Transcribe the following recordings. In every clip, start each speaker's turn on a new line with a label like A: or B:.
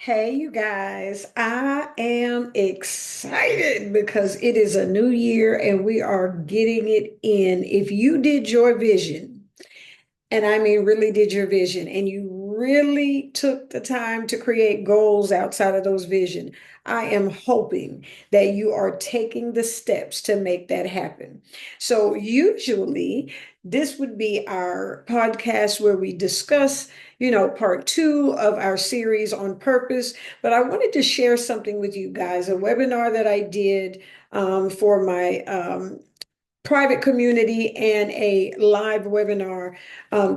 A: Hey, you guys, I am excited because it is a new year and we are getting it in. If you did your vision, and I mean really did your vision, and you really took the time to create goals outside of those vision, I am hoping that you are taking the steps to make that happen. So usually this would be our podcast where we discuss, part two of our series on purpose. But I wanted to share something with you guys, a webinar that I did for my private community and a live webinar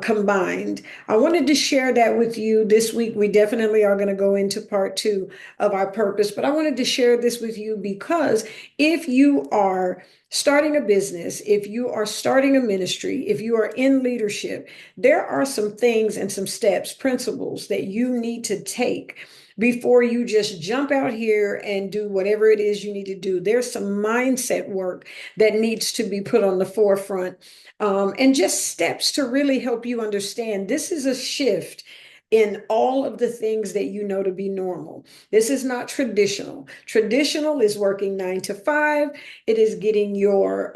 A: combined. I wanted to share that with you this week. We definitely are going to go into part two of our purpose, but I wanted to share this with you because if you are starting a business, if you are starting a ministry, if you are in leadership, there are some things and some steps, principles that you need to take before you just jump out here and do whatever it is you need to do. There's some mindset work that needs to be put on the forefront, and just steps to really help you understand this is a shift in all of the things that you know to be normal. This is not traditional. Traditional is working 9 to 5. It is getting your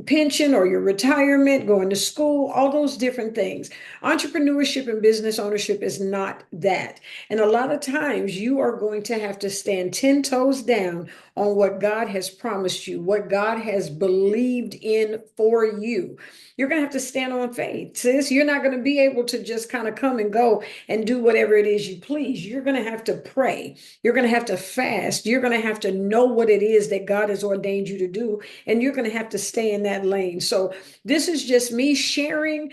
A: pension or your retirement, going to school, all those different things. Entrepreneurship and business ownership is not that. And a lot of times you are going to have to stand 10 toes down on what God has promised you, what God has believed in for you. You're going to have to stand on faith, sis. You're not going to be able to just kind of come and go and do whatever it is you please. You're going to have to pray. You're going to have to fast. You're going to have to know what it is that God has ordained you to do, and you're going to have to stay in that lane. So this is just me sharing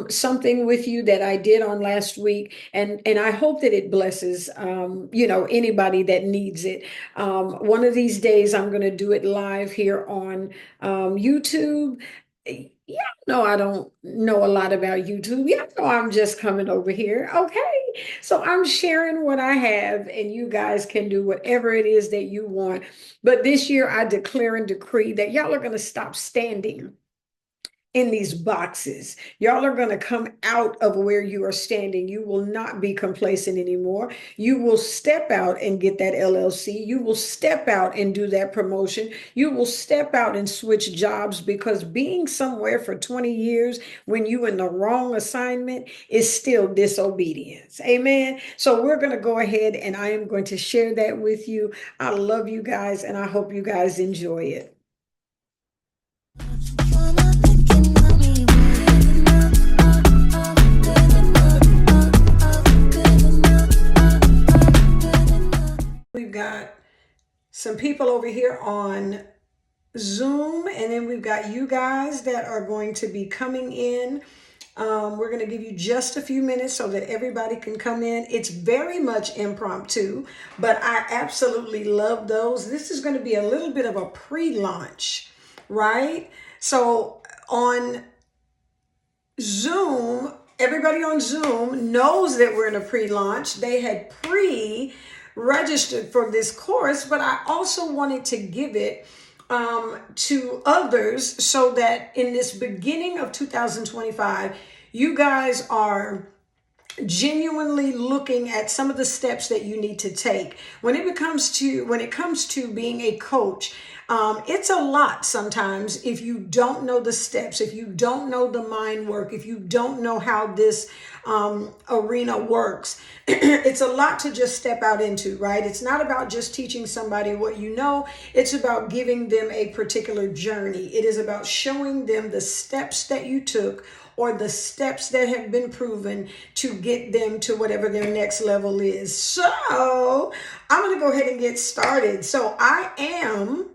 A: something with you that I did on last week, and I hope that it blesses anybody that needs it. One of these days, I'm going to do it live here on YouTube. Yeah, no, I don't know a lot about YouTube. Yeah, no, I'm just coming over here. Okay. So I'm sharing what I have, and you guys can do whatever it is that you want. But this year, I declare and decree that y'all are going to stop standing in these boxes. Y'all are going to come out of where you are standing. You will not be complacent anymore. You will step out and get that LLC. You will step out and do that promotion. You will step out and switch jobs, because being somewhere for 20 years when you in the wrong assignment is still disobedience. Amen. So we're going to go ahead and I am going to share that with you. I love you guys and I hope you guys enjoy it. We've got some people over here on Zoom, and then we've got you guys that are going to be coming in. We're going to give you just a few minutes so that everybody can come in. It's very much impromptu, but I absolutely love those. This is going to be a little bit of a pre-launch, right? So on Zoom, everybody on Zoom knows that we're in a pre-launch. They had registered for this course, but I also wanted to give it to others so that in this beginning of 2025, you guys are genuinely looking at some of the steps that you need to take when it comes to being a coach. It's a lot sometimes if you don't know the steps, if you don't know the mind work, if you don't know how this arena works. It's a lot to just step out into, right? It's not about just teaching somebody what you know. It's about giving them a particular journey. It is about showing them the steps that you took, or the steps that have been proven to get them to whatever their next level is. So I'm going to go ahead and get started. So I am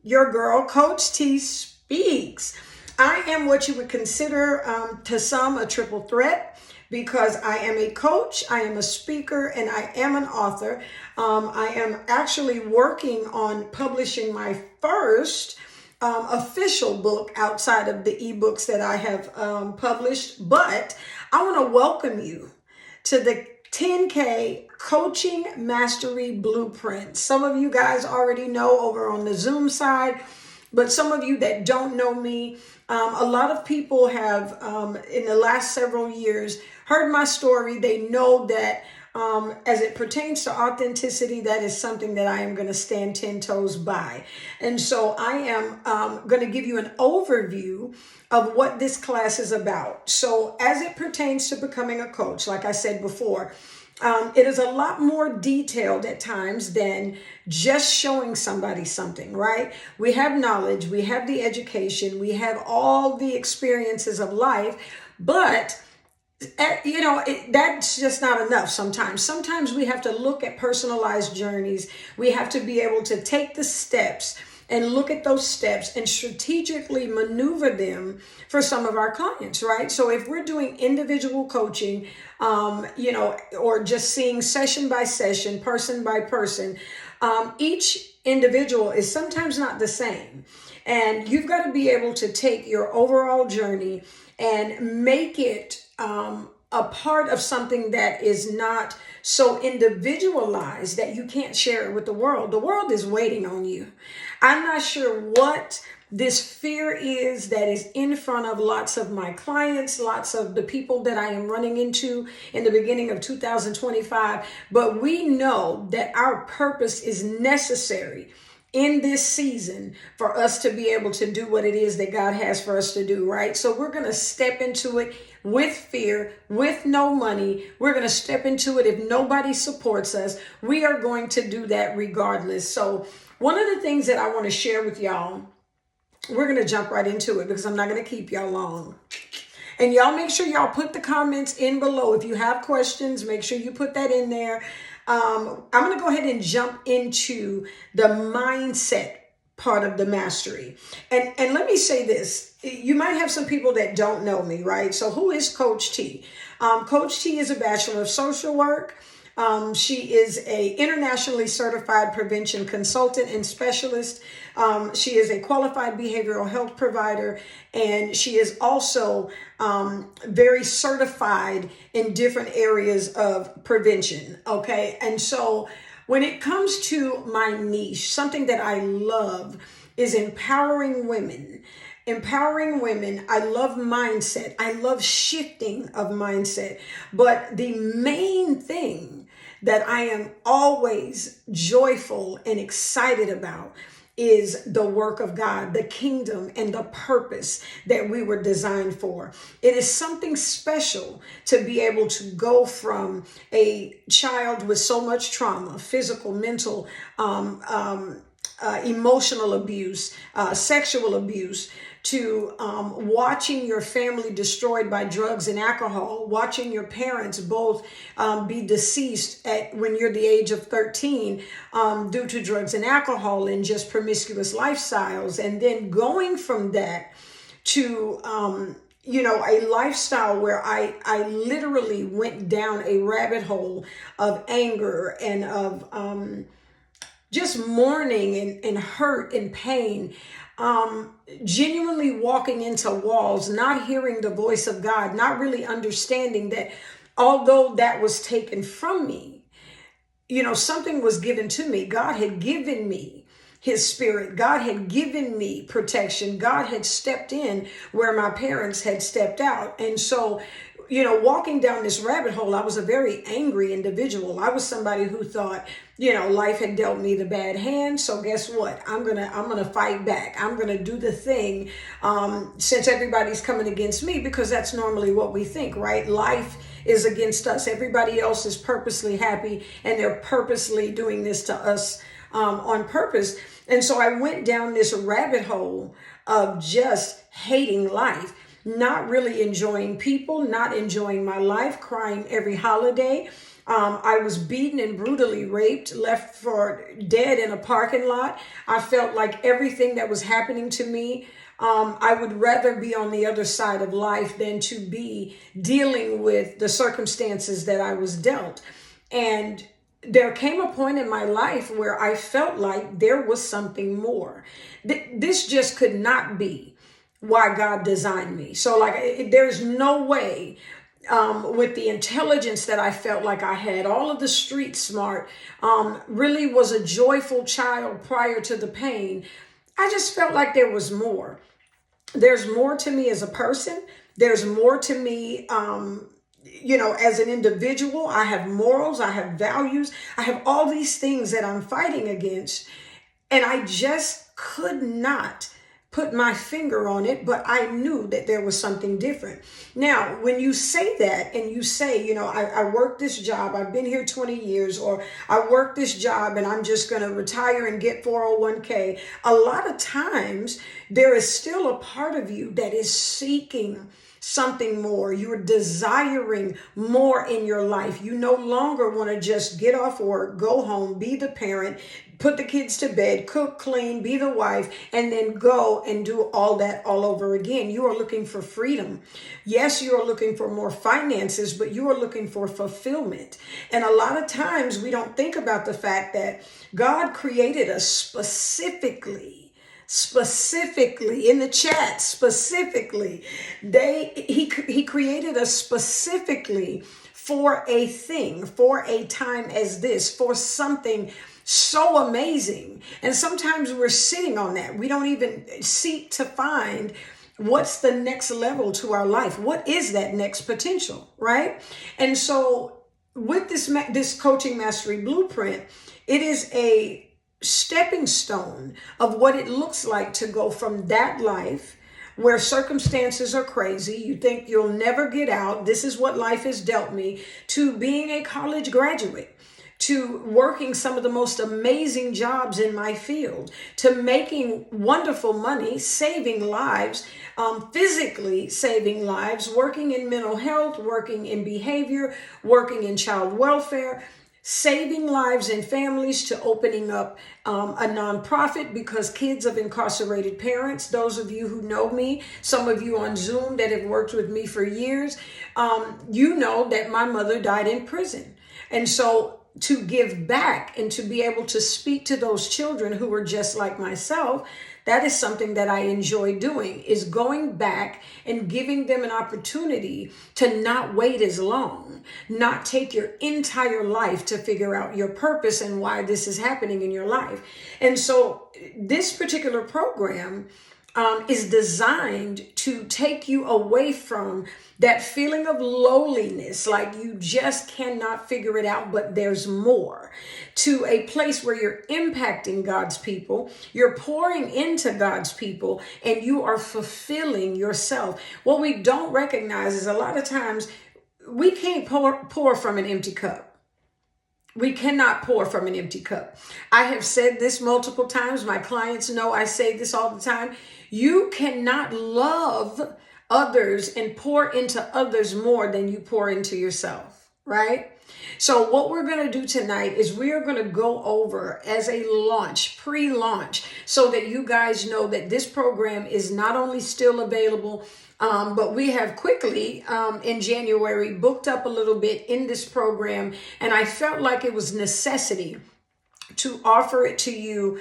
A: your girl, Coach T Speaks. I am what you would consider to some a triple threat, because I am a coach, I am a speaker, and I am an author. I am actually working on publishing my first official book outside of the ebooks that I have published. But I want to welcome you to the 10K Coaching Mastery Blueprint. Some of you guys already know over on the Zoom side, but some of you that don't know me, a lot of people have in the last several years heard my story. They know that As it pertains to authenticity, that is something that I am going to stand 10 toes by. And so I am going to give you an overview of what this class is about. So as it pertains to becoming a coach, like I said before, it is a lot more detailed at times than just showing somebody something, right? We have knowledge, we have the education, we have all the experiences of life, but that's just not enough sometimes we have to look at personalized journeys. We have to be able to take the steps and look at those steps and strategically maneuver them for some of our clients, right? So if we're doing individual coaching, or just seeing session by session, person by person, each individual is sometimes not the same. And you've got to be able to take your overall journey and make it a part of something that is not so individualized that you can't share it with the world. The world is waiting on you. I'm not sure what this fear is that is in front of lots of my clients, lots of the people that I am running into in the beginning of 2025. But we know that our purpose is necessary in this season for us to be able to do what it is that God has for us to do, right? So we're going to step into it with fear, with no money. We're going to step into it if nobody supports us. We are going to do that regardless. So one of the things that I want to share with y'all, we're going to jump right into it because I'm not going to keep y'all long. And y'all make sure y'all put the comments in below. If you have questions, make sure you put that in there. I'm going to go ahead and jump into the mindset part of the mastery. And let me say this. You might have some people that don't know me, right? So who is Coach T? Coach T is a Bachelor of Social Work. She is a internationally certified prevention consultant and specialist. She is a qualified behavioral health provider, and she is also very certified in different areas of prevention. Okay. And so when it comes to my niche, something that I love is empowering women. Empowering women. I love mindset. I love shifting of mindset. But the main thing that I am always joyful and excited about is the work of God, the kingdom, and the purpose that we were designed for. It is something special to be able to go from a child with so much trauma, physical, mental, emotional abuse, sexual abuse, to watching your family destroyed by drugs and alcohol, watching your parents both be deceased when you're the age of 13 due to drugs and alcohol and just promiscuous lifestyles. And then going from that to a lifestyle where I literally went down a rabbit hole of anger and of just mourning and hurt and pain, genuinely walking into walls, not hearing the voice of God, not really understanding that although that was taken from me, something was given to me. God had given me his spirit. God had given me protection. God had stepped in where my parents had stepped out. And so, walking down this rabbit hole, I was a very angry individual. I was somebody who thought, life had dealt me the bad hand. So guess what? I'm gonna fight back. I'm gonna do the thing, since everybody's coming against me, because that's normally what we think, right? Life is against us. Everybody else is purposely happy, and they're purposely doing this to us on purpose. And so I went down this rabbit hole of just hating life, not really enjoying people, not enjoying my life, crying every holiday. I was beaten and brutally raped, left for dead in a parking lot. I felt like everything that was happening to me, I would rather be on the other side of life than to be dealing with the circumstances that I was dealt. And there came a point in my life where I felt like there was something more. This just could not be why God designed me. So there's no way, with the intelligence that I felt like I had, all of the street smart, really was a joyful child prior to the pain. I just felt like there was more. There's more to me as a person. There's more to me, as an individual, I have morals, I have values, I have all these things that I'm fighting against. And I just could not put my finger on it, but I knew that there was something different. Now, when you say that and you say, I work this job, I've been here 20 years, or I work this job and I'm just going to retire and get 401k, a lot of times there is still a part of you that is seeking something more. You're desiring more in your life. You no longer want to just get off work, go home, be the parent, put the kids to bed, cook, clean, be the wife, and then go and do all that all over again. You are looking for freedom. Yes, you are looking for more finances, but you are looking for fulfillment. And a lot of times we don't think about the fact that God created us specifically in the chat, he created us specifically for a thing, for a time as this, for something so amazing. And sometimes we're sitting on that. We don't even seek to find what's the next level to our life. What is that next potential, right? And so with this coaching mastery blueprint, it is a stepping stone of what it looks like to go from that life where circumstances are crazy, you think you'll never get out, this is what life has dealt me, to being a college graduate, to working some of the most amazing jobs in my field, to making wonderful money, saving lives, physically saving lives, working in mental health, working in behavior, working in child welfare, saving lives and families, to opening up a nonprofit because kids of incarcerated parents, those of you who know me, some of you on Zoom that have worked with me for years, you know that my mother died in prison. And so to give back and to be able to speak to those children who were just like myself, that is something that I enjoy doing, is going back and giving them an opportunity to not wait as long, not take your entire life to figure out your purpose and why this is happening in your life. And so this particular program is designed to take you away from that feeling of lowliness, like you just cannot figure it out, but there's more, to a place where you're impacting God's people, you're pouring into God's people, and you are fulfilling yourself. What we don't recognize is a lot of times we can't pour from an empty cup. We cannot pour from an empty cup. I have said this multiple times. My clients know I say this all the time. You cannot love others and pour into others more than you pour into yourself, right? So what we're going to do tonight is we are going to go over as a launch, pre-launch, so that you guys know that this program is not only still available, but we have quickly in January booked up a little bit in this program. And I felt like it was necessity to offer it to you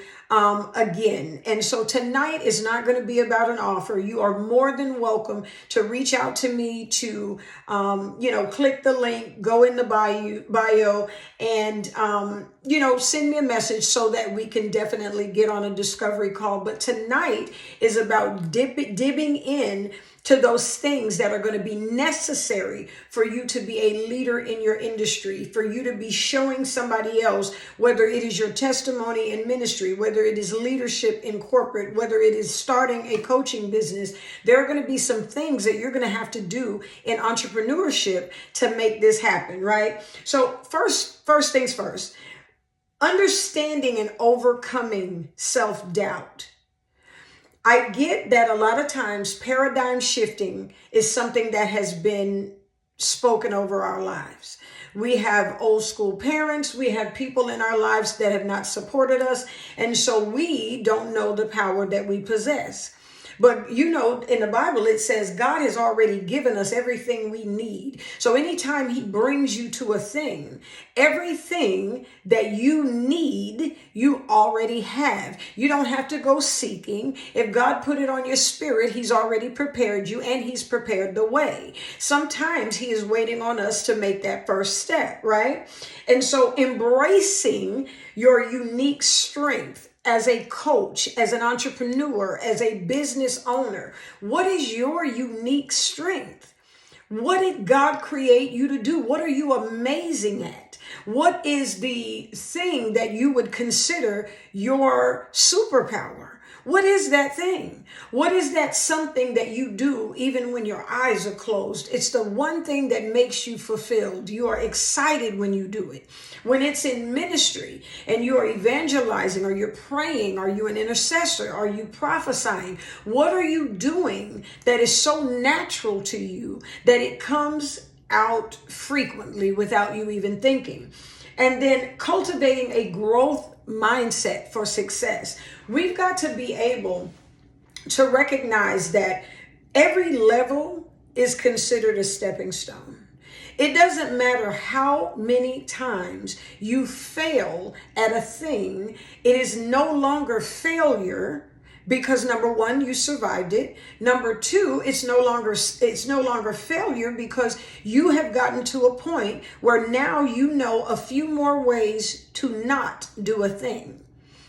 A: again. And so tonight is not going to be about an offer. You are more than welcome to reach out to me, to, click the link, go in the bio and, send me a message so that we can definitely get on a discovery call. But tonight is about dipping in to those things that are going to be necessary for you to be a leader in your industry, for you to be showing somebody else, whether it is your testimony in ministry, whether it is leadership in corporate, whether it is starting a coaching business. There are going to be some things that you're going to have to do in entrepreneurship to make this happen, right? So first things first, understanding and overcoming self-doubt. I get that a lot of times paradigm shifting is something that has been spoken over our lives. We have old school parents. We have people in our lives that have not supported us. And so we don't know the power that we possess. But in the Bible, it says God has already given us everything we need. So anytime he brings you to a thing, everything that you need, you already have. You don't have to go seeking. If God put it on your spirit, he's already prepared you and he's prepared the way. Sometimes he is waiting on us to make that first step, right? And so embracing your unique strength as a coach, as an entrepreneur, as a business owner, what is your unique strength? What did God create you to do? What are you amazing at? What is the thing that you would consider your superpower? What is that thing? What is that something that you do even when your eyes are closed? It's the one thing that makes you fulfilled. You are excited when you do it. When it's in ministry and you are evangelizing, or you're praying, are you an intercessor? Are you prophesying? What are you doing that is so natural to you that it comes out frequently without you even thinking? And then cultivating a growth mindset for success. We've got to be able to recognize that every level is considered a stepping stone. It doesn't matter how many times you fail at a thing, it is no longer failure, because number one, you survived it. Number two, it's no longer failure, because you have gotten to a point where now you know a few more ways to not do a thing.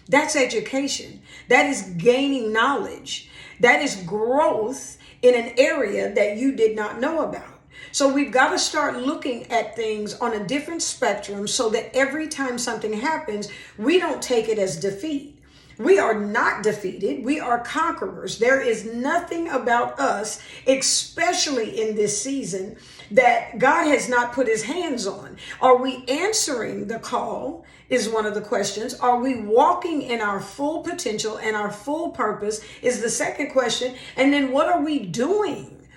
A: That's education. That is gaining knowledge. That is growth in an area that you did not know about. So we've got to start looking at things on a different spectrum, so that every time something happens, we don't take it as defeat. We are not defeated. We are conquerors. There is nothing about us, especially in this season, that God has not put his hands on. Are we answering the call is one of the questions. Are we walking in our full potential and our full purpose is the second question. And then what are we doing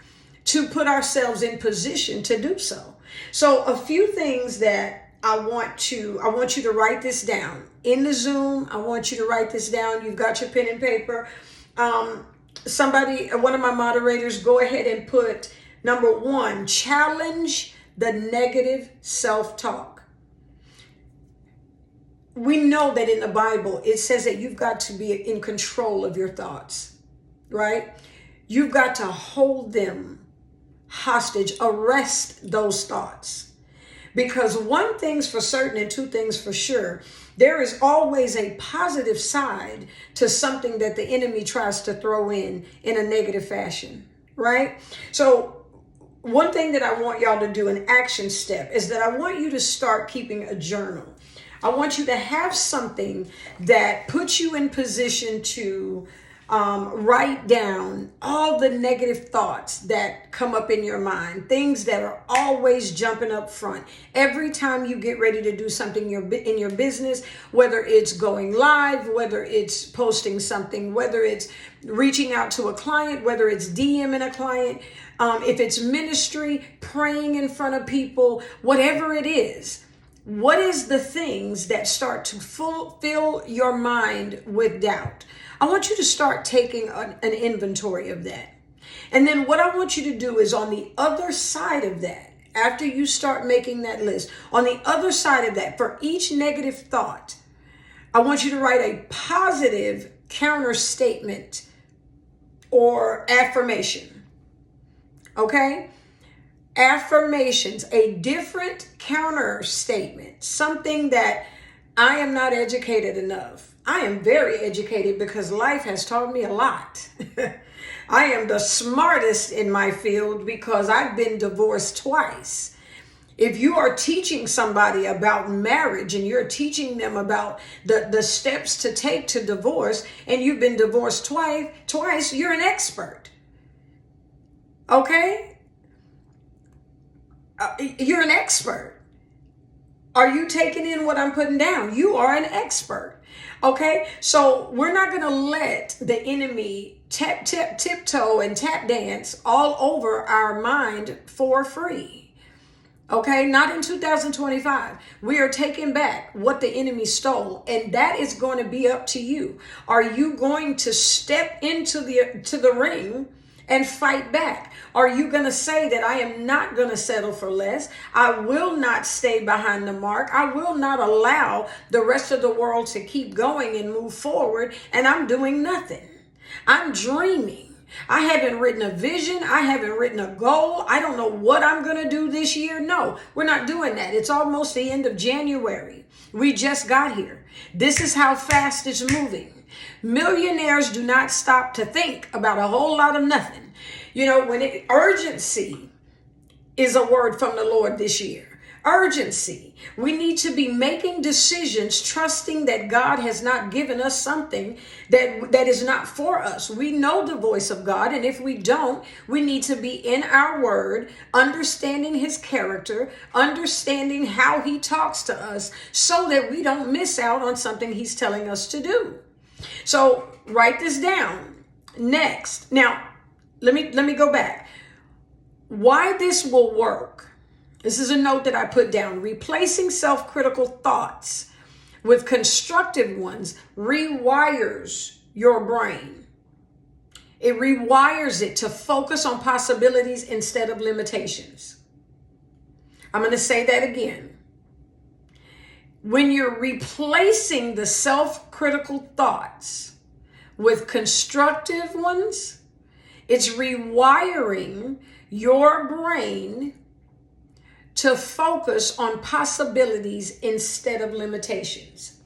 A: to put ourselves in position to do so? So a few things that I want you to write this down. In the Zoom, I want you to write this down. You've got your pen and paper. One of my moderators, go ahead and put number 1, challenge the negative self-talk. We know that in the Bible, it says that you've got to be in control of your thoughts, right? You've got to hold them hostage, arrest those thoughts. Because one thing's for certain and two things for sure, there is always a positive side to something that the enemy tries to throw in a negative fashion, right? So one thing that I want y'all to do, an action step, is that I want you to start keeping a journal. I want you to have something that puts you in position to write down all the negative thoughts that come up in your mind, things that are always jumping up front. Every time you get ready to do something in your business, whether it's going live, whether it's posting something, whether it's reaching out to a client, whether it's DMing a client, if it's ministry, praying in front of people, whatever it is. What is the things that start to fill your mind with doubt? I want you to start taking an inventory of that. And then what I want you to do is, on the other side of that, after you start making that list, on the other side of that, for each negative thought, I want you to write a positive counter statement or affirmation. Okay? Affirmations, a different counter statement, something that I am not educated enough. I am very educated because life has taught me a lot. I am the smartest in my field because I've been divorced twice. If you are teaching somebody about marriage and you're teaching them about the steps to take to divorce, and you've been divorced twice, you're an expert. Okay? You're an expert. Are you taking in what I'm putting down? You are an expert. Okay, so we're not going to let the enemy tiptoe and tap dance all over our mind for free. Okay, not in 2025. We are taking back what the enemy stole, and that is going to be up to you. Are you going to step into the ring and fight back? Are you going to say that I am not going to settle for less? I will not stay behind the mark. I will not allow the rest of the world to keep going and move forward, and I'm doing nothing. I'm dreaming. I haven't written a vision. I haven't written a goal. I don't know what I'm going to do this year. No, we're not doing that. It's almost the end of January. We just got here. This is how fast it's moving. Millionaires do not stop to think about a whole lot of nothing. You know, urgency is a word from the Lord this year. Urgency. We need to be making decisions, trusting that God has not given us something that is not for us. We know the voice of God, and if we don't, we need to be in our word, understanding his character, understanding how he talks to us, so that we don't miss out on something he's telling us to do. So write this down. Next. Now, let me go back. Why this will work. This is a note that I put down. Replacing self-critical thoughts with constructive ones rewires your brain. It rewires it to focus on possibilities instead of limitations. I'm going to say that again. When you're replacing the self-critical thoughts with constructive ones, it's rewiring your brain to focus on possibilities instead of limitations.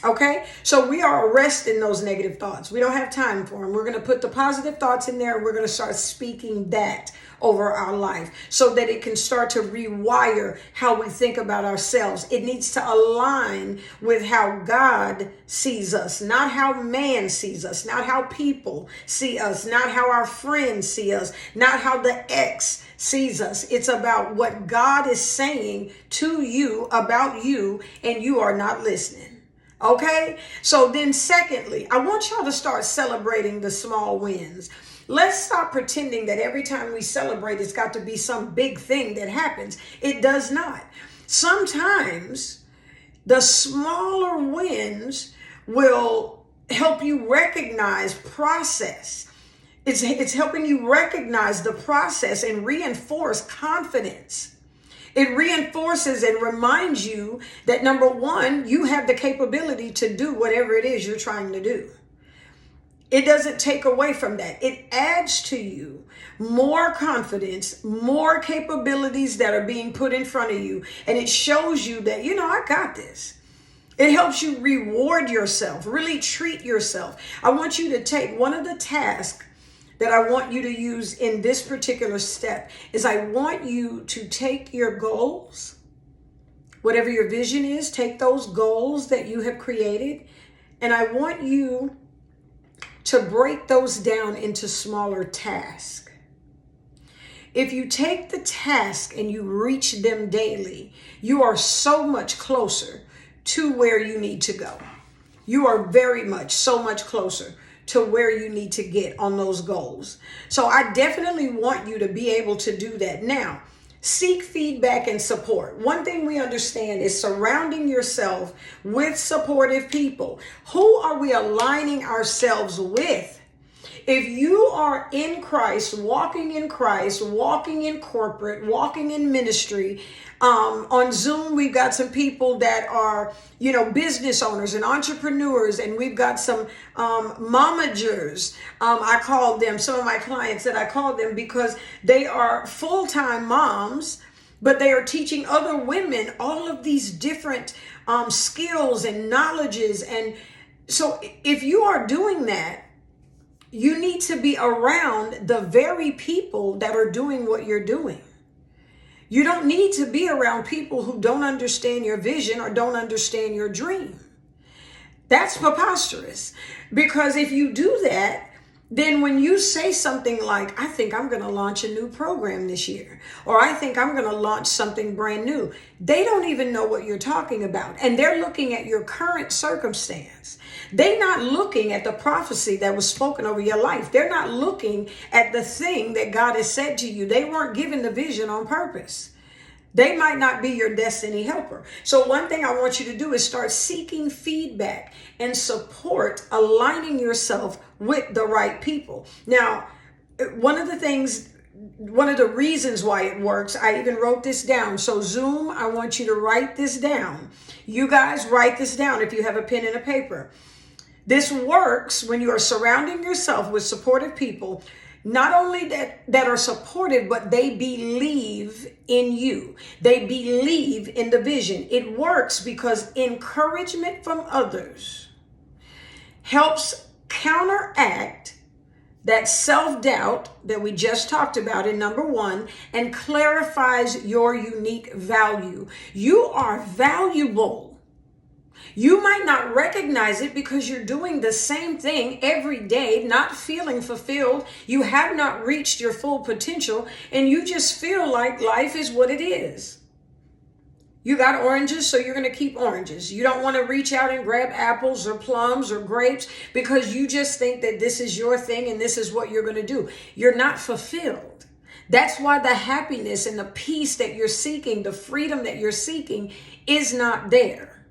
A: Okay? So we are arresting those negative thoughts. We don't have time for them. We're going to put the positive thoughts in there. And we're going to start speaking that over our life so that it can start to rewire how we think about ourselves. It needs to align with how God sees us, not how man sees us, not how people see us, not how our friends see us, not how the ex sees us. It's about what God is saying to you about you, and you are not listening. Okay? So then secondly, I want y'all to start celebrating the small wins. Let's stop pretending that every time we celebrate, it's got to be some big thing that happens. It does not. Sometimes the smaller wins will help you recognize process. It's helping you recognize the process and reinforce confidence. It reinforces and reminds you that, number one, you have the capability to do whatever it is you're trying to do. It doesn't take away from that. It adds to you more confidence, more capabilities that are being put in front of you. And it shows you that, I got this. It helps you reward yourself, really treat yourself. I want you to take one of the tasks that I want you to use in this particular step is I want you to take your goals, whatever your vision is, take those goals that you have created, and I want you to break those down into smaller tasks. If you take the task and you reach them daily, you are so much closer to where you need to go. You are very much, so much closer to where you need to get on those goals. So I definitely want you to be able to do that. Now, seek feedback and support. One thing we understand is surrounding yourself with supportive people. Who are we aligning ourselves with? If you are in Christ, walking in corporate, walking in ministry, on Zoom, we've got some people that are, business owners and entrepreneurs, and we've got some momagers. I call them, some of my clients that I call them because they are full-time moms, but they are teaching other women all of these different skills and knowledges. And so if you are doing that, you need to be around the very people that are doing what you're doing. You don't need to be around people who don't understand your vision or don't understand your dream. That's preposterous. Because if you do that, then when you say something like, I think I'm going to launch a new program this year, or I think I'm going to launch something brand new, they don't even know what you're talking about. And they're looking at your current circumstance. They're not looking at the prophecy that was spoken over your life. They're not looking at the thing that God has said to you. They weren't given the vision on purpose. They might not be your destiny helper. So one thing I want you to do is start seeking feedback and support, aligning yourself with the right people. Now, one of the reasons why it works, I even wrote this down. So Zoom, I want you to write this down. You guys write this down if you have a pen and a paper. This works when you are surrounding yourself with supportive people, not only that are supportive, but they believe in you. They believe in the vision. It works because encouragement from others helps counteract that self-doubt that we just talked about in number 1 and clarifies your unique value. You are valuable. You might not recognize it because you're doing the same thing every day, not feeling fulfilled. You have not reached your full potential, and you just feel like life is what it is. You got oranges, so you're going to keep oranges. You don't want to reach out and grab apples or plums or grapes because you just think that this is your thing and this is what you're going to do. You're not fulfilled. That's why the happiness and the peace that you're seeking, the freedom that you're seeking is not there.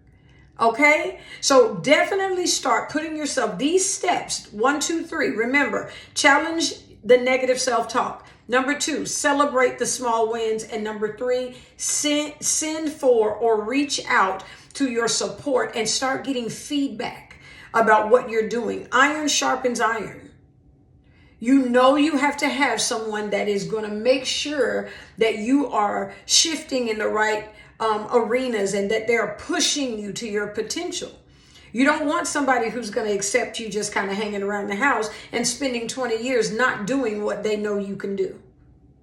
A: Okay? So definitely start putting yourself these steps, 1, 2, 3. Remember, challenge the negative self-talk. Number 2, celebrate the small wins. And number 3, send for or reach out to your support and start getting feedback about what you're doing. Iron sharpens iron. You know you have to have someone that is going to make sure that you are shifting in the right arenas and that they're pushing you to your potential. You don't want somebody who's going to accept you just kind of hanging around the house and spending 20 years not doing what they know you can do.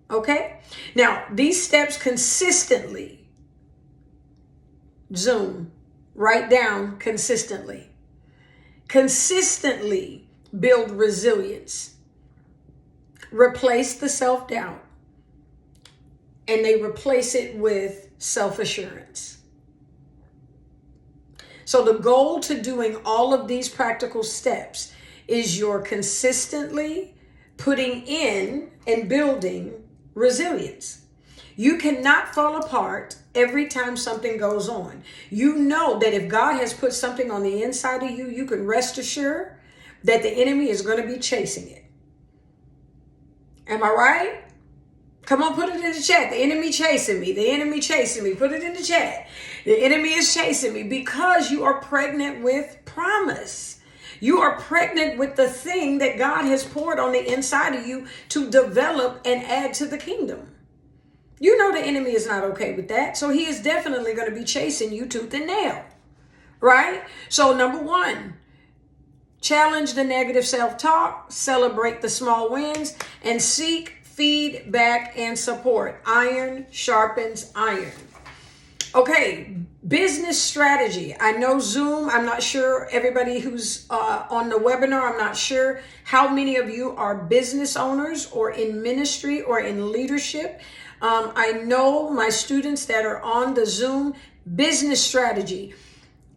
A: Okay? Now, these steps consistently, Zoom, write down consistently. Consistently build resilience. Replace the self-doubt. And they replace it with self-assurance. So the goal to doing all of these practical steps is you're consistently putting in and building resilience. You cannot fall apart every time something goes on. You know that if God has put something on the inside of you, you can rest assured that the enemy is going to be chasing it. Am I right? Come on, put it in the chat. The enemy chasing me. The enemy chasing me. Put it in the chat. The enemy is chasing me because you are pregnant with promise. You are pregnant with the thing that God has poured on the inside of you to develop and add to the kingdom. You know the enemy is not okay with that. So he is definitely going to be chasing you tooth and nail. Right? So number 1, challenge the negative self-talk, celebrate the small wins, and seek feedback and support. Iron sharpens iron. Okay, business strategy. I know Zoom, I'm not sure everybody who's on the webinar, I'm not sure how many of you are business owners or in ministry or in leadership. I know my students that are on the Zoom business strategy.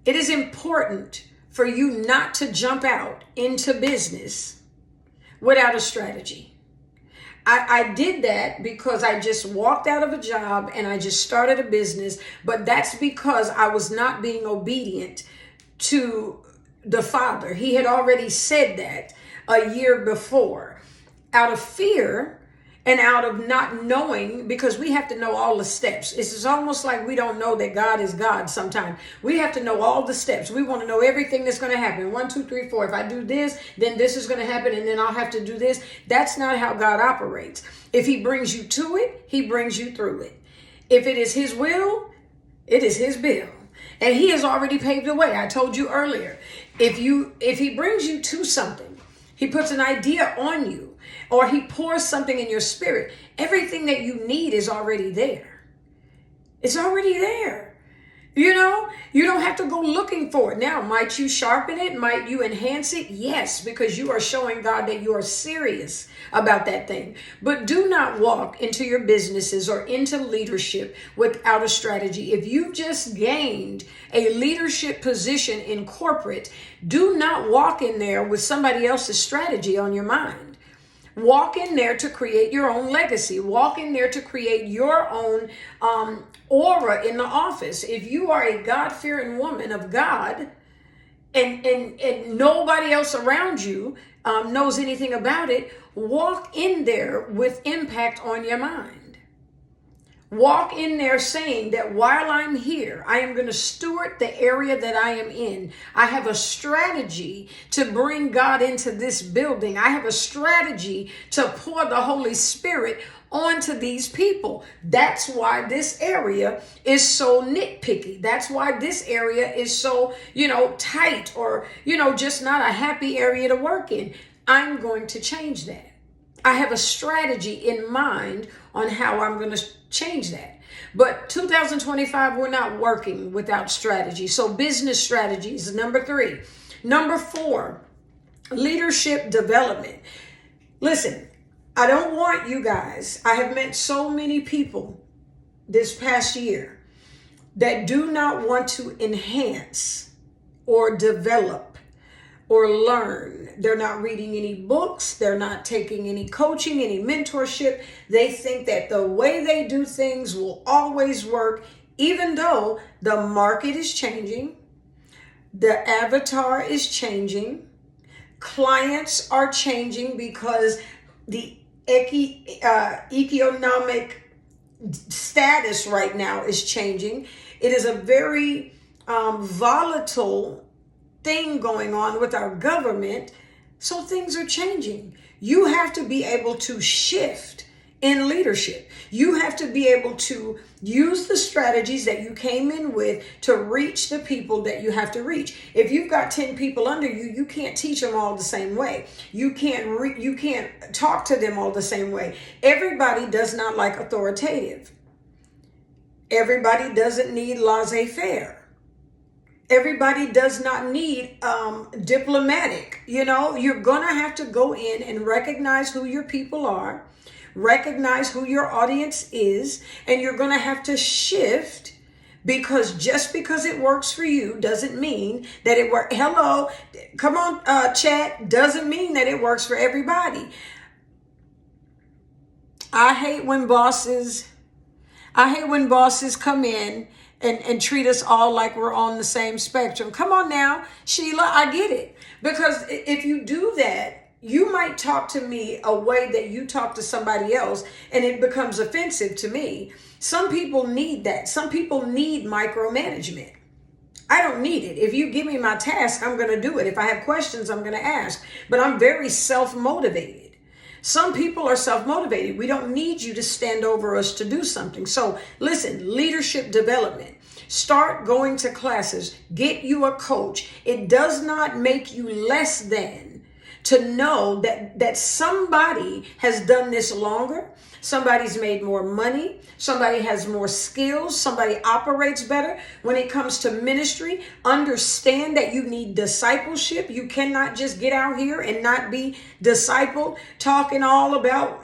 A: It is important for you not to jump out into business without a strategy. I did that because I just walked out of a job and I just started a business, but that's because I was not being obedient to the Father. He had already said that a year before. Out of fear and out of not knowing, because we have to know all the steps. It's almost like we don't know that God is God sometimes. We have to know all the steps. We want to know everything that's going to happen. 1, 2, 3, 4. If I do this, then this is going to happen, and then I'll have to do this. That's not how God operates. If he brings you to it, he brings you through it. If it is his will, it is his bill. And he has already paved the way. I told you earlier, if he brings you to something, he puts an idea on you, or he pours something in your spirit, everything that you need is already there. It's already there. You know, you don't have to go looking for it. Now, might you sharpen it? Might you enhance it? Yes, because you are showing God that you are serious about that thing. But do not walk into your businesses or into leadership without a strategy. If you've just gained a leadership position in corporate, do not walk in there with somebody else's strategy on your mind. Walk in there to create your own legacy. Walk in there to create your own aura in the office. If you are a God-fearing woman of God and nobody else around you knows anything about it, walk in there with impact on your mind. Walk in there saying that while I'm here, I am going to steward the area that I am in. I have a strategy to bring God into this building. I have a strategy to pour the Holy Spirit onto these people. That's why this area is so nitpicky. That's why this area is so, tight or, just not a happy area to work in. I'm going to change that. I have a strategy in mind on how I'm going to change that. But 2025, we're not working without strategy. So business strategies, number 3. Number 4, leadership development. Listen, I don't want you guys. I have met so many people this past year that do not want to enhance or develop or learn. They're not reading any books. They're not taking any coaching, any mentorship. They think that the way they do things will always work, even though the market is changing, the avatar is changing, clients are changing because the economic status right now is changing. It is a very volatile thing going on with our government. So things are changing. You have to be able to shift in leadership. You have to be able to use the strategies that you came in with to reach the people that you have to reach. If you've got 10 people under you, you can't teach them all the same way. You can't talk to them all the same way. Everybody does not like authoritative. Everybody doesn't need laissez-faire. Everybody does not need diplomatic. You're going to have to go in and recognize who your people are, recognize who your audience is, and you're going to have to shift, because just because it works for you doesn't mean that it works. Hello, come on, chat, doesn't mean that it works for everybody. I hate when bosses come in and treat us all like we're on the same spectrum. Come on now, Sheila, I get it. Because if you do that, you might talk to me a way that you talk to somebody else, and it becomes offensive to me. Some people need that. Some people need micromanagement. I don't need it. If you give me my task, I'm going to do it. If I have questions, I'm going to ask. But I'm very self-motivated. Some people are self-motivated. We don't need you to stand over us to do something. So listen, leadership development. Start going to classes. Get you a coach. It does not make you less than to know that somebody has done this longer. Somebody's made more money. Somebody has more skills. Somebody operates better. When it comes to ministry, understand that you need discipleship. You cannot just get out here and not be discipled, talking all about,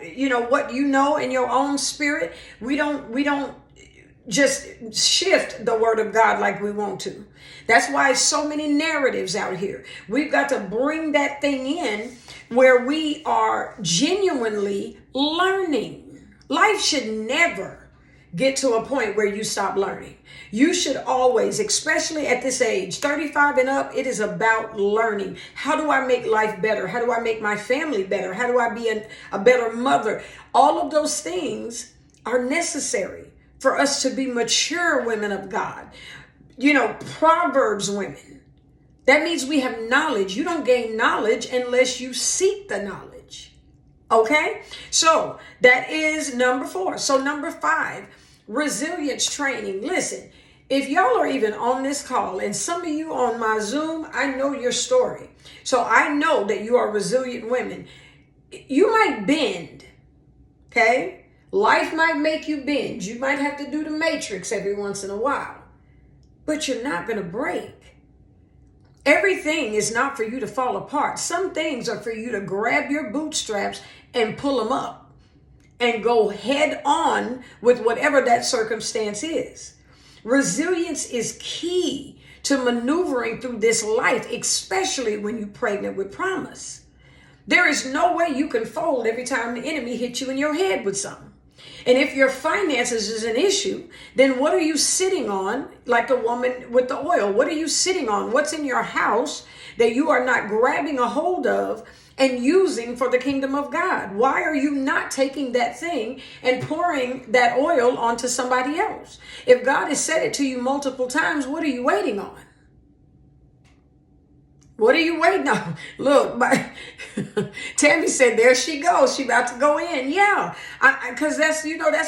A: what you know in your own spirit. We don't just shift the word of God like we want to. That's why so many narratives out here. We've got to bring that thing in where we are genuinely learning. Life should never get to a point where you stop learning. You should always, especially at this age, 35 and up, it is about learning. How do I make life better? How do I make my family better? How do I be a better mother? All of those things are necessary for us to be mature women of God. Proverbs women. That means we have knowledge. You don't gain knowledge unless you seek the knowledge. Okay? So that is number 4. So number 5, resilience training. Listen, if y'all are even on this call, and some of you on my Zoom, I know your story. So I know that you are resilient women. You might bend. Okay? Life might make you bend. You might have to do the matrix every once in a while. But you're not going to break. Everything is not for you to fall apart. Some things are for you to grab your bootstraps and pull them up and go head on with whatever that circumstance is. Resilience is key to maneuvering through this life, especially when you're pregnant with promise. There is no way you can fold every time the enemy hits you in your head with something. And if your finances is an issue, then what are you sitting on, like the woman with the oil? What are you sitting on? What's in your house that you are not grabbing a hold of and using for the kingdom of God? Why are you not taking that thing and pouring that oil onto somebody else? If God has said it to you multiple times, what are you waiting on? What are you waiting on? Look, Tammy said, there she goes. She about to go in. Yeah, because that's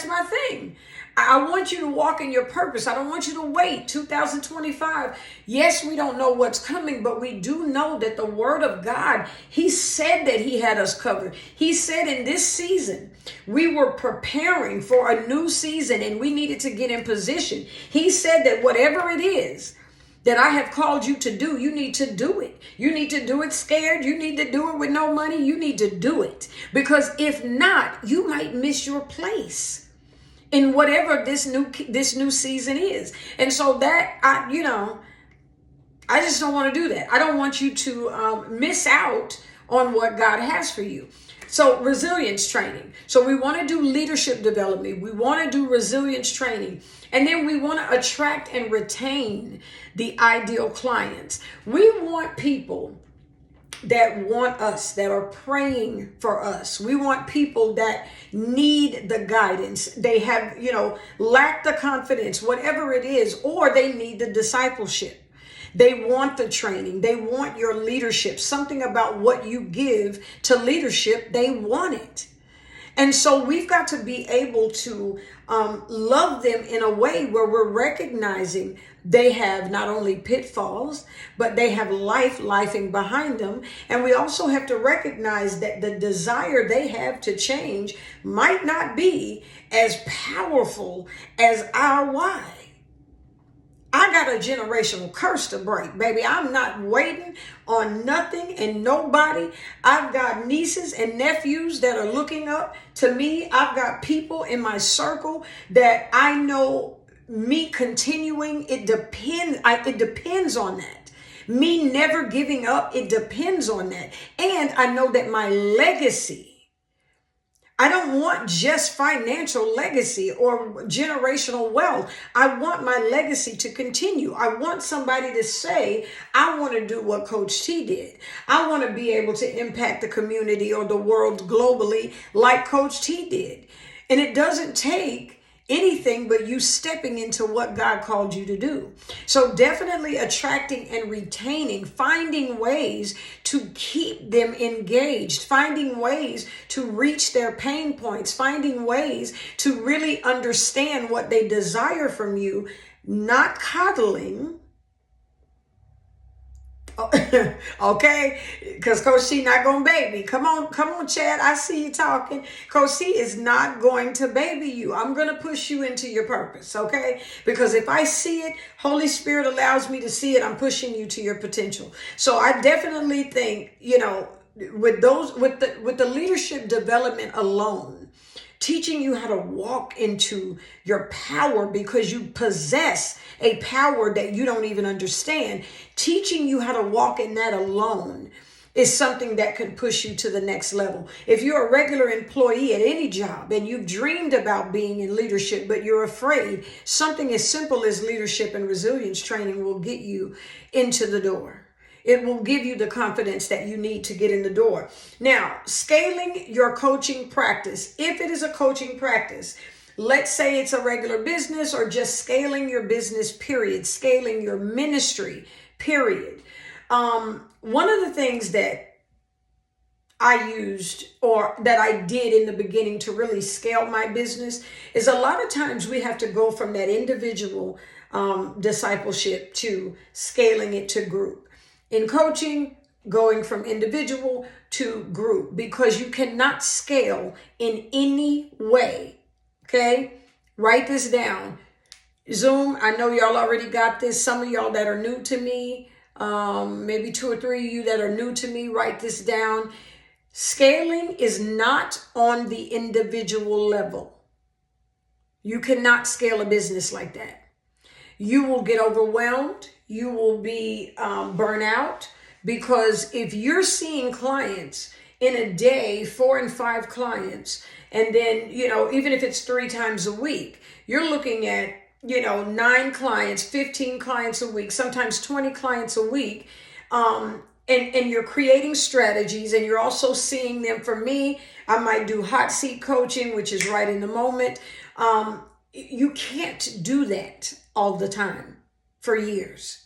A: my thing. I want you to walk in your purpose. I don't want you to wait. 2025. Yes, we don't know what's coming, but we do know that the word of God, he said that he had us covered. He said in this season, we were preparing for a new season and we needed to get in position. He said that whatever it is that I have called you to do, you need to do it. You need to do it scared. You need to do it with no money. You need to do it. Because if not, you might miss your place in whatever this new season is. And so that, I just don't want to do that. I don't want you to miss out on what God has for you. So resilience training. So we want to do leadership development. We want to do resilience training. And then we want to attract and retain the ideal clients. We want people that want us, that are praying for us. We want people that need the guidance. They have, lack the confidence, whatever it is, or they need the discipleship. They want the training. They want your leadership. Something about what you give to leadership, they want it. And so we've got to be able to love them in a way where we're recognizing they have not only pitfalls, but they have lifing behind them. And we also have to recognize that the desire they have to change might not be as powerful as our why. I got a generational curse to break, baby. I'm not waiting on nothing and nobody. I've got nieces and nephews that are looking up to me. I've got people in my circle that I know me continuing. It depends on that. Me never giving up. It depends on that. And I know that my legacy, I don't want just financial legacy or generational wealth. I want my legacy to continue. I want somebody to say, I want to do what Coach T did. I want to be able to impact the community or the world globally like Coach T did. And it doesn't take anything but you stepping into what God called you to do. So definitely attracting and retaining, finding ways to keep them engaged, finding ways to reach their pain points, finding ways to really understand what they desire from you, not coddling. Okay, because Coach C not gonna baby. Come on, Chad. I see you talking. Coach C is not going to baby you. I'm gonna push you into your purpose, okay? Because if I see it, Holy Spirit allows me to see it. I'm pushing you to your potential. So I definitely think, with the leadership development alone, teaching you how to walk into your power because you possess a power that you don't even understand. Teaching you how to walk in that alone is something that can push you to the next level. If you're a regular employee at any job and you've dreamed about being in leadership, but you're afraid, something as simple as leadership and resilience training will get you into the door. It will give you the confidence that you need to get in the door. Now, scaling your coaching practice. If it is a coaching practice, let's say it's a regular business or just scaling your business, period. Scaling your ministry, period. One of the things that I used or that I did in the beginning to really scale my business is a lot of times we have to go from that individual discipleship to scaling it to group. In coaching, going from individual to group, because you cannot scale in any way. Okay? Write this down. Zoom, I know y'all already got this. Some of y'all that are new to me, maybe 2 or 3 of you that are new to me, write this down. Scaling is not on the individual level. You cannot scale a business like that. You will get overwhelmed. You will be burnt out, because if you're seeing clients in a day, 4 and 5 clients, and then, even if it's 3 times a week, you're looking at, 9 clients, 15 clients a week, sometimes 20 clients a week. And you're creating strategies, and you're also seeing them. For me, I might do hot seat coaching, which is right in the moment. You can't do that all the time for years.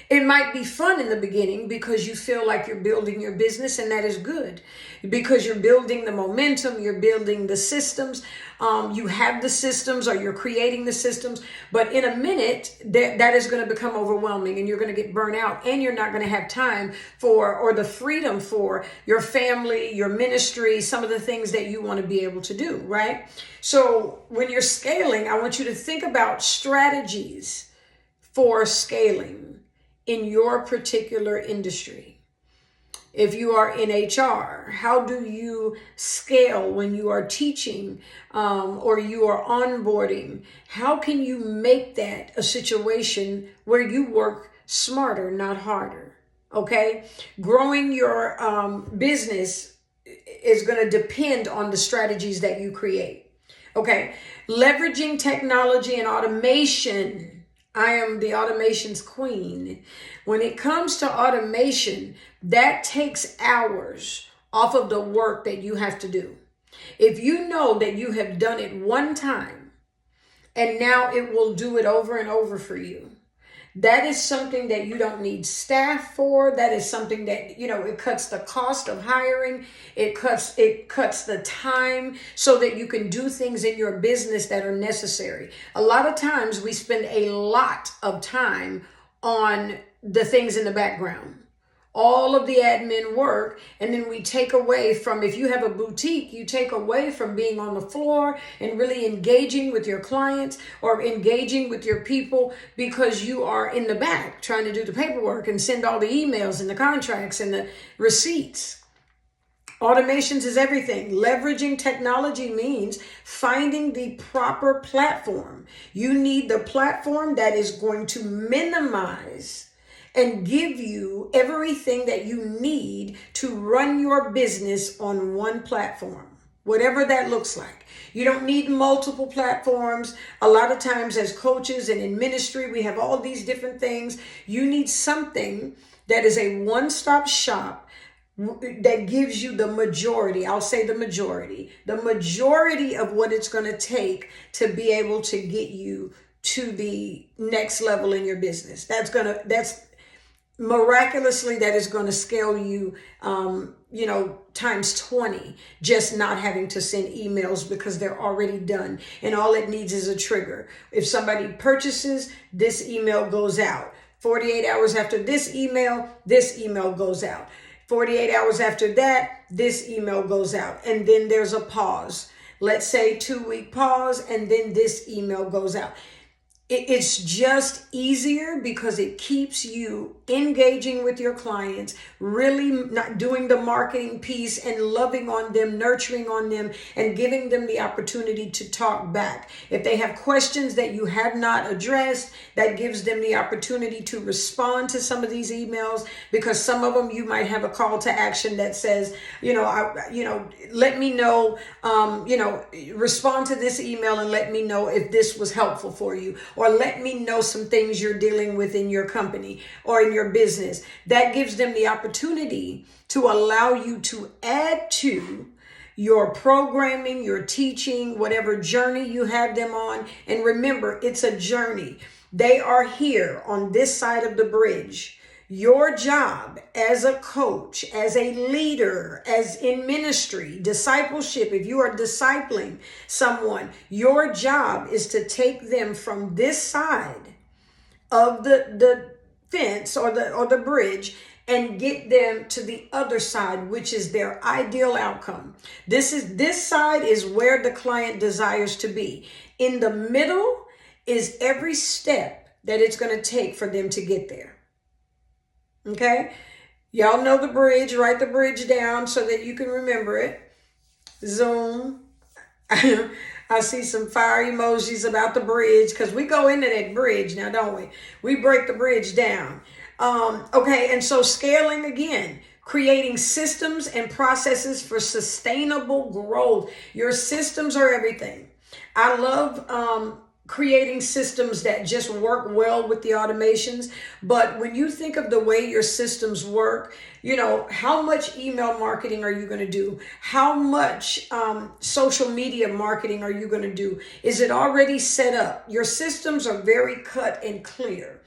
A: It might be fun in the beginning because you feel like you're building your business, and that is good because you're building the momentum, you're building the systems. You have the systems or you're creating the systems, but in a minute that is going to become overwhelming and you're going to get burnt out and you're not going to have time for or the freedom for your family, your ministry, some of the things that you want to be able to do, right? So when you're scaling, I want you to think about strategies for scaling in your particular industry. If you are in HR, how do you scale when you are teaching or you are onboarding? How can you make that a situation where you work smarter, not harder? Okay? Growing your business is going to depend on the strategies that you create. Okay? Leveraging technology and automation. I am the automation's queen. When it comes to automation, that takes hours off of the work that you have to do. If you know that you have done it one time and now it will do it over and over for you, that is something that you don't need staff for. That is something that, it cuts the cost of hiring. It cuts the time so that you can do things in your business that are necessary. A lot of times we spend a lot of time on the things in the background, all of the admin work, and then we take away from, if you have a boutique, you take away from being on the floor and really engaging with your clients or engaging with your people because you are in the back trying to do the paperwork and send all the emails and the contracts and the receipts. Automations is everything. Leveraging technology means finding the proper platform. You need the platform that is going to minimize and give you everything that you need to run your business on one platform, whatever that looks like. You don't need multiple platforms. A lot of times as coaches and in ministry, we have all these different things. You need something that is a one-stop shop that gives you the majority. I'll say the majority of what it's going to take to be able to get you to the next level in your business. Miraculously, that is going to scale you, times 20, just not having to send emails because they're already done. And all it needs is a trigger. If somebody purchases, this email goes out. 48 hours after this email goes out. 48 hours after that, this email goes out. And then there's a pause. Let's say 2-week pause, and then this email goes out. It's just easier because it keeps you engaging with your clients, really not doing the marketing piece and loving on them, nurturing on them, and giving them the opportunity to talk back. If they have questions that you have not addressed, that gives them the opportunity to respond to some of these emails, because some of them you might have a call to action that says, let me know, respond to this email and let me know if this was helpful for you. Or let me know some things you're dealing with in your company or in your business. That gives them the opportunity to allow you to add to your programming, your teaching, whatever journey you have them on. And remember, it's a journey. They are here on this side of the bridge. Your job as a coach, as a leader, as in ministry, discipleship, if you are discipling someone, your job is to take them from this side of the fence or the bridge and get them to the other side, which is their ideal outcome. This side is where the client desires to be. In the middle is every step that it's going to take for them to get there. Okay, y'all know the bridge. Write the bridge down so that you can remember it. Zoom. I see some fire emojis about the bridge because we go into that bridge now, don't we? We break the bridge down. Okay, and so scaling again, creating systems and processes for sustainable growth. Your systems are everything. I love creating systems that just work well with the automations. But when you think of the way your systems work, how much email marketing are you going to do? How much social media marketing are you going to do? Is it already set up? Your systems are very cut and clear.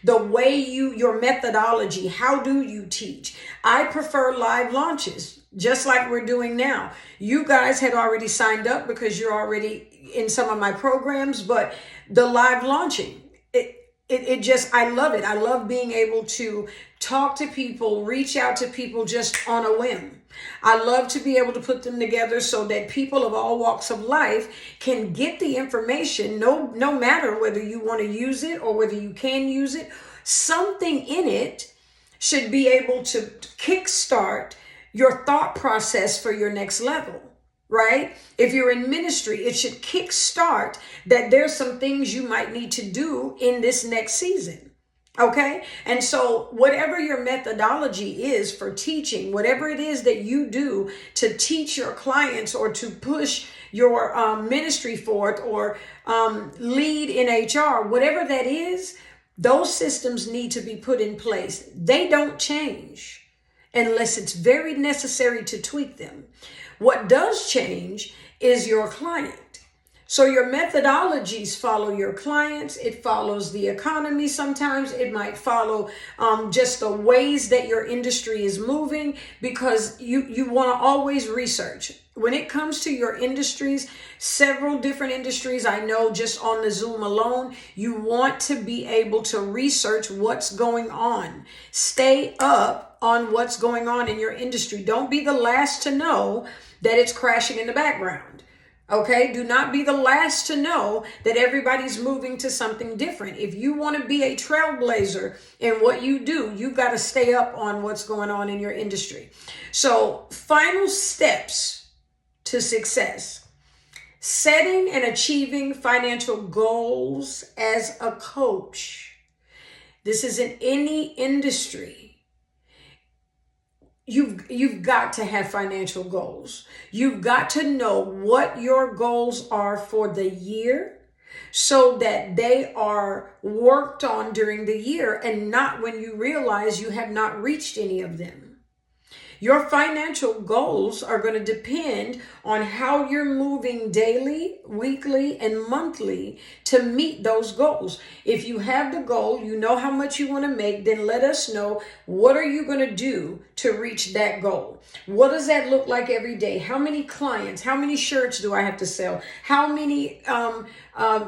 A: the way your methodology, how do you teach? I prefer live launches, just like we're doing now. You guys had already signed up because you're already in some of my programs, but the live launching, it just, I love it. I love being able to talk to people, reach out to people just on a whim. I love to be able to put them together so that people of all walks of life can get the information, no matter whether you want to use it or whether you can use it. Something in it should be able to kickstart your thought process for your next level. Right? If you're in ministry, it should kickstart that there's some things you might need to do in this next season. Okay. And so whatever your methodology is for teaching, whatever it is that you do to teach your clients or to push your ministry forth or lead in HR, whatever that is, those systems need to be put in place. They don't change unless it's very necessary to tweak them. What does change is your client. So your methodologies follow your clients. It follows the economy. Sometimes it might follow just the ways that your industry is moving, because you want to always research. When it comes to your industries, several different industries, I know just on the Zoom alone, you want to be able to research what's going on. Stay up on what's going on in your industry. Don't be the last to know that it's crashing in the background. Okay, do not be the last to know that everybody's moving to something different. If you want to be a trailblazer in what you do, you've got to stay up on what's going on in your industry. So, final steps to success: setting and achieving financial goals as a coach. This is in any industry. You've got to have financial goals. You've got to know what your goals are for the year so that they are worked on during the year and not when you realize you have not reached any of them. Your financial goals are going to depend on how you're moving daily, weekly, and monthly to meet those goals. If you have the goal, you know how much you want to make, then let us know, what are you going to do to reach that goal? What does that look like every day? How many clients, how many shirts do I have to sell? How many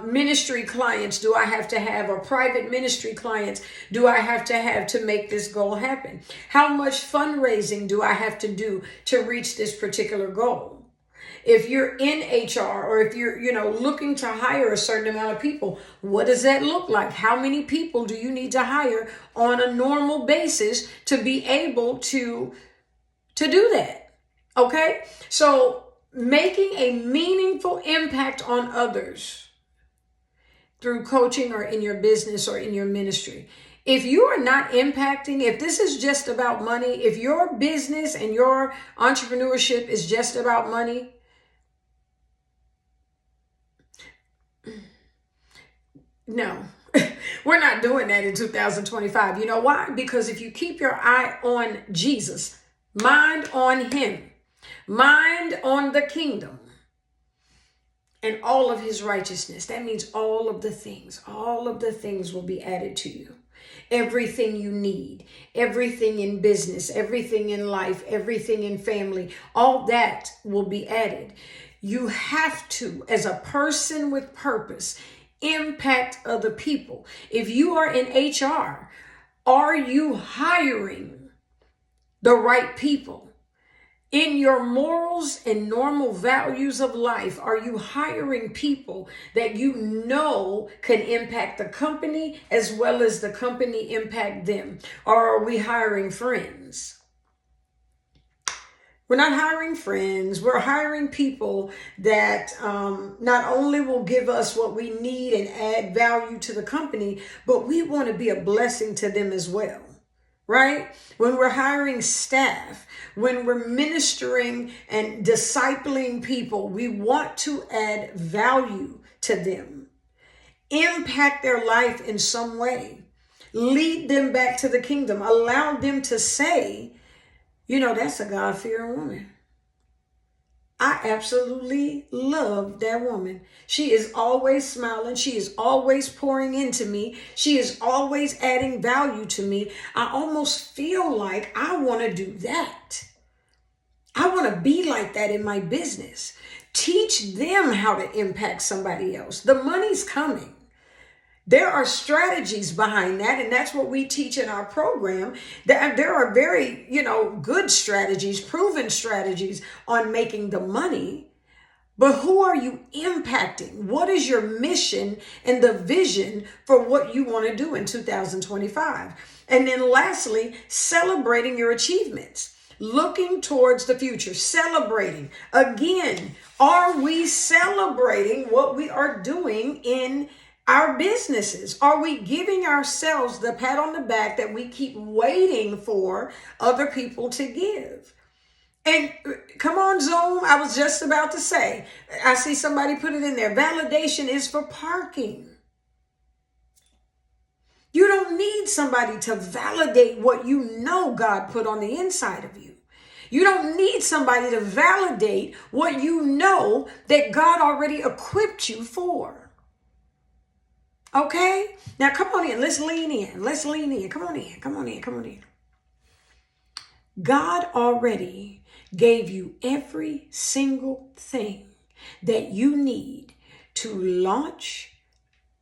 A: ministry clients do I have to have, or private ministry clients do I have to make this goal happen? How much fundraising do I have to do to reach this particular goal? If you're in HR, or if you're, looking to hire a certain amount of people, what does that look like? How many people do you need to hire on a normal basis to be able to do that? Okay? So making a meaningful impact on others through coaching or in your business or in your ministry. If you are not impacting, if this is just about money, if your business and your entrepreneurship is just about money, no, we're not doing that in 2025. You know why? Because if you keep your eye on Jesus, mind on him, mind on the kingdom, and all of his righteousness, that means all of the things will be added to you. Everything you need, everything in business, everything in life, everything in family, all that will be added. You have to, as a person with purpose, impact other people. If you are in HR, are you hiring the right people? In your morals and normal values of life, are you hiring people that you know can impact the company as well as the company impact them? Or are we hiring friends? We're not hiring friends. We're hiring people that not only will give us what we need and add value to the company, but we want to be a blessing to them as well. Right? When we're hiring staff, when we're ministering and discipling people, we want to add value to them, impact their life in some way, lead them back to the kingdom, allow them to say, that's a God-fearing woman. I absolutely love that woman. She is always smiling. She is always pouring into me. She is always adding value to me. I almost feel like I want to do that. I want to be like that in my business. Teach them how to impact somebody else. The money's coming. There are strategies behind that, and that's what we teach in our program. There are very, good strategies, proven strategies on making the money. But who are you impacting? What is your mission and the vision for what you want to do in 2025? And then lastly, celebrating your achievements, looking towards the future, celebrating. Again, are we celebrating what we are doing in our businesses? Are we giving ourselves the pat on the back that we keep waiting for other people to give? And come on, Zoom. I was just about to say, I see somebody put it in there. Validation is for parking. You don't need somebody to validate what you know God put on the inside of you. You don't need somebody to validate what you know that God already equipped you for. Okay? Now come on in. Let's lean in. Let's lean in. Come on in. Come on in. Come on in. God already gave you every single thing that you need to launch,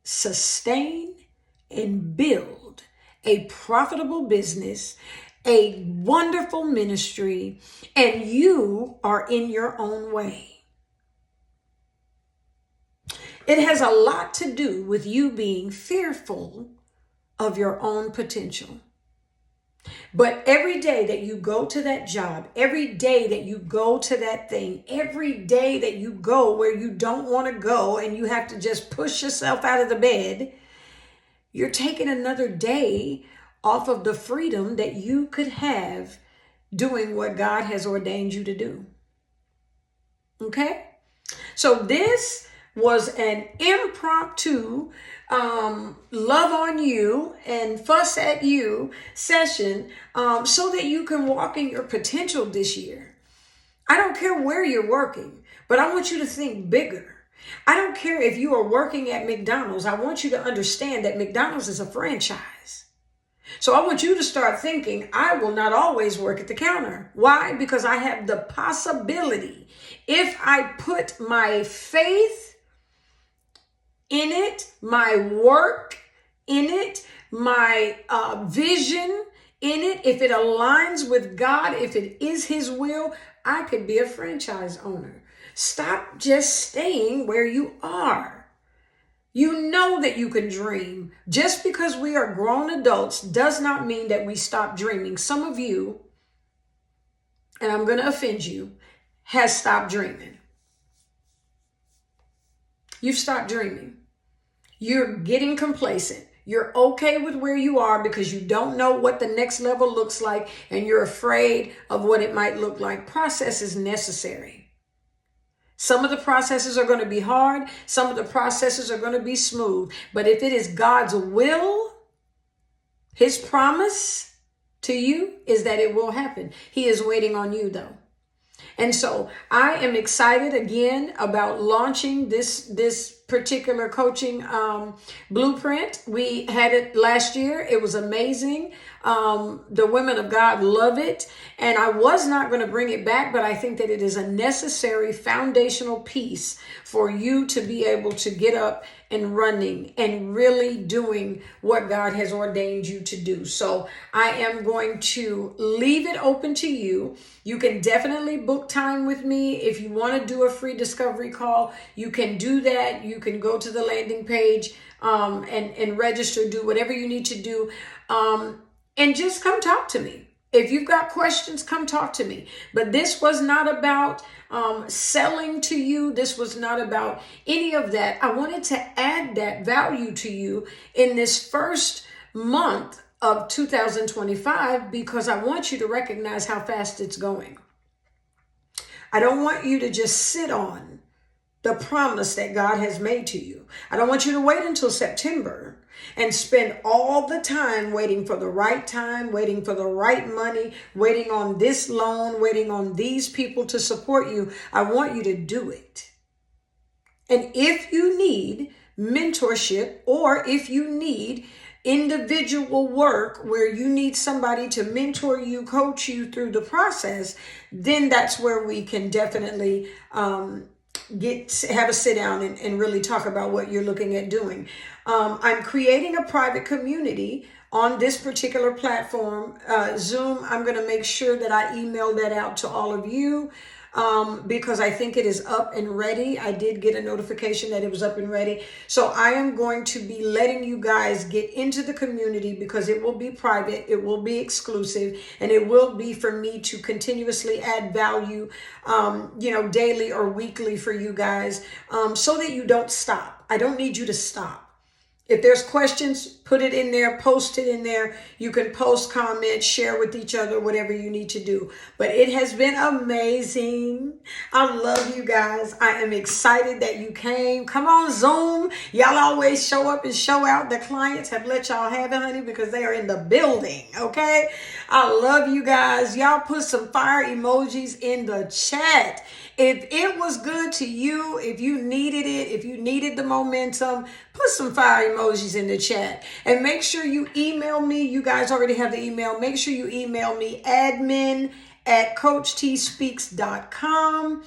A: sustain, and build a profitable business, a wonderful ministry, and you are in your own way. It has a lot to do with you being fearful of your own potential. But every day that you go to that job, every day that you go to that thing, every day that you go where you don't want to go and you have to just push yourself out of the bed, you're taking another day off of the freedom that you could have doing what God has ordained you to do. Okay? So this was an impromptu love on you and fuss at you session so that you can walk in your potential this year. I don't care where you're working, but I want you to think bigger. I don't care if you are working at McDonald's. I want you to understand that McDonald's is a franchise. So I want you to start thinking, I will not always work at the counter. Why? Because I have the possibility, if I put my faith in it, my work in it, my vision in it, if it aligns with God, if it is His will, I could be a franchise owner. Stop just staying where you are. You know that you can dream. Just because we are grown adults does not mean that we stop dreaming. Some of you, and I'm going to offend you, has stopped dreaming. You've stopped dreaming. You're getting complacent. You're okay with where you are because you don't know what the next level looks like and you're afraid of what it might look like. Process is necessary. Some of the processes are going to be hard. Some of the processes are going to be smooth. But if it is God's will, His promise to you is that it will happen. He is waiting on you though. And so I am excited again about launching this particular coaching blueprint. We had it last year. It was amazing. The women of God love it. And I was not going to bring it back, but I think that it is a necessary foundational piece for you to be able to get up and running and really doing what God has ordained you to do. So I am going to leave it open to you. You can definitely book time with me. If you want to do a free discovery call, you can do that. You can go to the landing page and register, do whatever you need to do. And just come talk to me. If you've got questions, come talk to me. But this was not about selling to you. This was not about any of that. I wanted to add that value to you in this first month of 2025 because I want you to recognize how fast it's going. I don't want you to just sit on the promise that God has made to you. I don't want you to wait until September and spend all the time waiting for the right time, waiting for the right money, waiting on this loan, waiting on these people to support you. I want you to do it. And if you need mentorship, or if you need individual work where you need somebody to mentor you, coach you through the process, then that's where we can definitely have a sit down and really talk about what you're looking at doing. I'm creating a private community on this particular platform, Zoom. I'm going to make sure that I email that out to all of you. Because I think it is up and ready. I did get a notification that it was up and ready. So I am going to be letting you guys get into the community, because it will be private, it will be exclusive, and it will be for me to continuously add value, daily or weekly for you guys, so that you don't stop. I don't need you to stop. If there's questions, put it in there, post it in there. You can post, comment, share with each other, whatever you need to do. But it has been amazing. I love you guys. I am excited that you came. Come on, Zoom. Y'all always show up and show out. The clients have let y'all have it, honey, because they are in the building, okay? I love you guys. Y'all put some fire emojis in the chat. If it was good to you, if you needed it, if you needed the momentum, put some fire emojis in the chat. And make sure you email me. You guys already have the email. Make sure you email me, admin@coachtspeaks.com.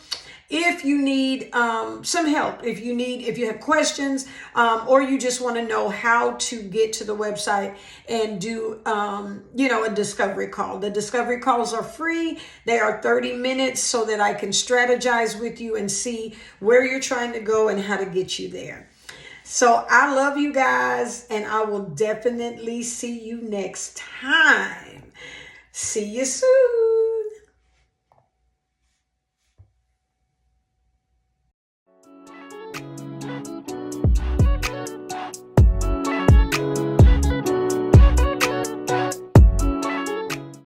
A: If you need some help, if you have questions, or you just want to know how to get to the website and do, a discovery call. The discovery calls are free. They are 30 minutes so that I can strategize with you and see where you're trying to go and how to get you there. So I love you guys, and I will definitely see you next time. See you soon.